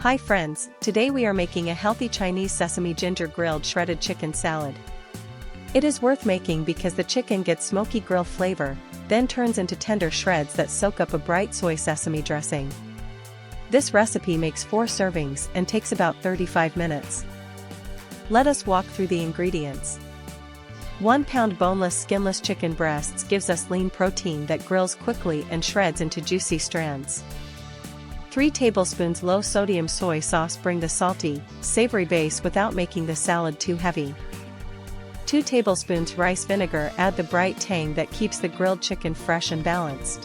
Hi friends, today we are making a healthy Chinese sesame-ginger grilled shredded chicken salad. It is worth making because the chicken gets smoky grill flavor, then turns into tender shreds that soak up a bright soy sesame dressing. This recipe makes 4 servings and takes about 35 minutes. Let us walk through the ingredients. 1 pound boneless skinless chicken breasts gives us lean protein that grills quickly and shreds into juicy strands. 3 tablespoons low-sodium soy sauce bring the salty, savory base without making the salad too heavy. 2 tablespoons rice vinegar add the bright tang that keeps the grilled chicken fresh and balanced.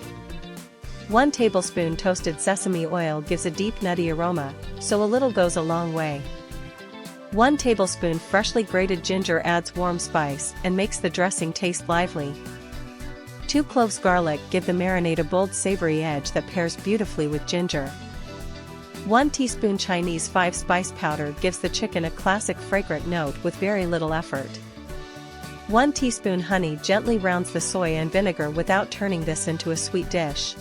1 tablespoon toasted sesame oil gives a deep nutty aroma, so a little goes a long way. 1 tablespoon freshly grated ginger adds warm spice and makes the dressing taste lively. 2 cloves garlic give the marinade a bold savory edge that pairs beautifully with ginger. 1 teaspoon Chinese 5 spice powder gives the chicken a classic fragrant note with very little effort. 1 teaspoon honey gently rounds the soy and vinegar without turning this into a sweet dish.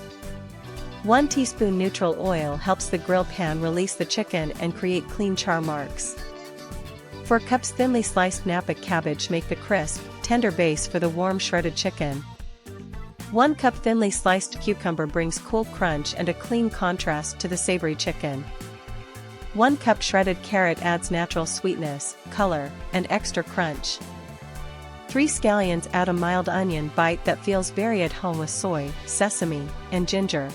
1 teaspoon neutral oil helps the grill pan release the chicken and create clean char marks. 4 cups thinly sliced napa cabbage make the crisp, tender base for the warm shredded chicken. 1 cup thinly sliced cucumber brings cool crunch and a clean contrast to the savory chicken. 1 cup shredded carrot adds natural sweetness, color, and extra crunch. 3 scallions add a mild onion bite that feels very at home with soy, sesame, and ginger.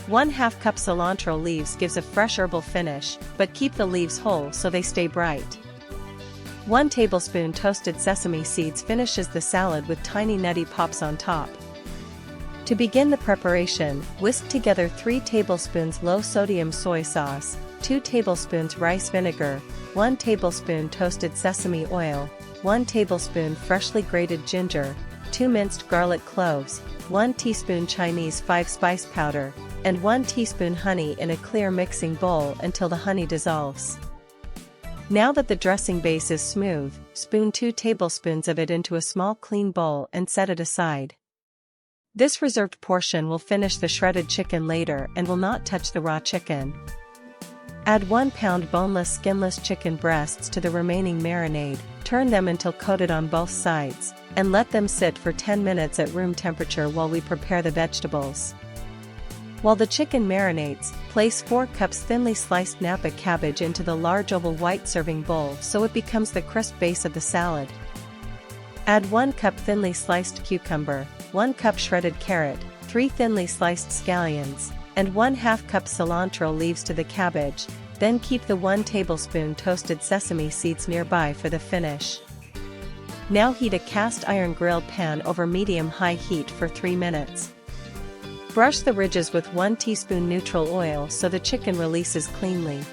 1/2 cup cilantro leaves gives a fresh herbal finish, but keep the leaves whole so they stay bright. 1 tablespoon toasted sesame seeds finishes the salad with tiny nutty pops on top. To begin the preparation, whisk together 3 tablespoons low-sodium soy sauce, 2 tablespoons rice vinegar, 1 tablespoon toasted sesame oil, 1 tablespoon freshly grated ginger, 2 minced garlic cloves, 1 teaspoon Chinese 5 spice powder, and 1 teaspoon honey in a clear mixing bowl until the honey dissolves. Now that the dressing base is smooth, spoon 2 tablespoons of it into a small clean bowl and set it aside. This reserved portion will finish the shredded chicken later and will not touch the raw chicken. Add 1 pound boneless skinless chicken breasts to the remaining marinade, turn them until coated on both sides, and let them sit for 10 minutes at room temperature while we prepare the vegetables. While the chicken marinates, place 4 cups thinly sliced napa cabbage into the large oval white serving bowl so it becomes the crisp base of the salad. Add 1 cup thinly sliced cucumber, 1 cup shredded carrot, 3 thinly sliced scallions, and 1/2 cup cilantro leaves to the cabbage, then keep the 1 tablespoon toasted sesame seeds nearby for the finish. Now heat a cast iron grill pan over medium-high heat for 3 minutes. Brush the ridges with 1 teaspoon neutral oil so the chicken releases cleanly.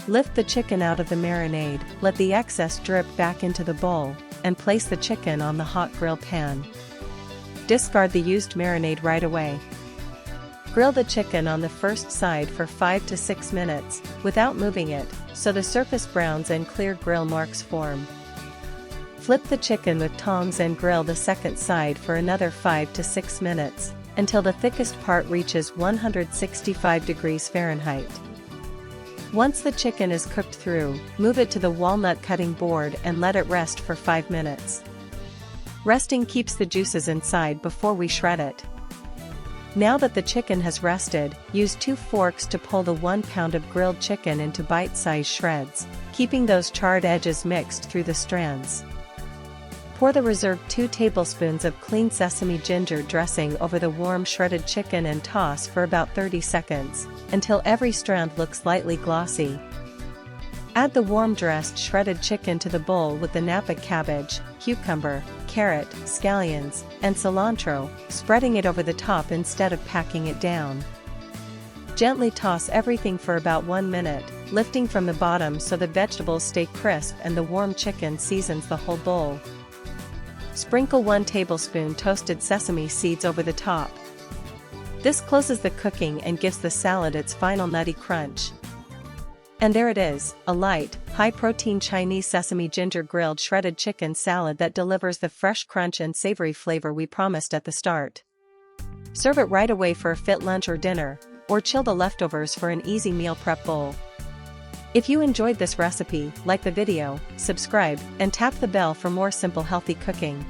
Lift the chicken out of the marinade, let the excess drip back into the bowl, and place the chicken on the hot grill pan. Discard the used marinade right away. Grill the chicken on the first side for 5 to 6 minutes, without moving it, so the surface browns and clear grill marks form. Flip the chicken with tongs and grill the second side for another 5 to 6 minutes, until the thickest part reaches 165 degrees Fahrenheit. Once the chicken is cooked through, move it to the walnut cutting board and let it rest for 5 minutes. Resting keeps the juices inside before we shred it. Now that the chicken has rested, use 2 forks to pull the 1 pound of grilled chicken into bite-sized shreds, keeping those charred edges mixed through the strands. Pour the reserved 2 tablespoons of clean sesame-ginger dressing over the warm shredded chicken and toss for about 30 seconds, until every strand looks lightly glossy. Add the warm-dressed shredded chicken to the bowl with the napa cabbage, cucumber, carrot, scallions, and cilantro, spreading it over the top instead of packing it down. Gently toss everything for about 1 minute, lifting from the bottom so the vegetables stay crisp and the warm chicken seasons the whole bowl. Sprinkle 1 tablespoon toasted sesame seeds over the top. This closes the cooking and gives the salad its final nutty crunch. And there it is, a light, high-protein Chinese sesame-ginger grilled shredded chicken salad that delivers the fresh crunch and savory flavor we promised at the start. Serve it right away for a fit lunch or dinner, or chill the leftovers for an easy meal prep bowl. If you enjoyed this recipe, like the video, subscribe, and tap the bell for more simple healthy cooking.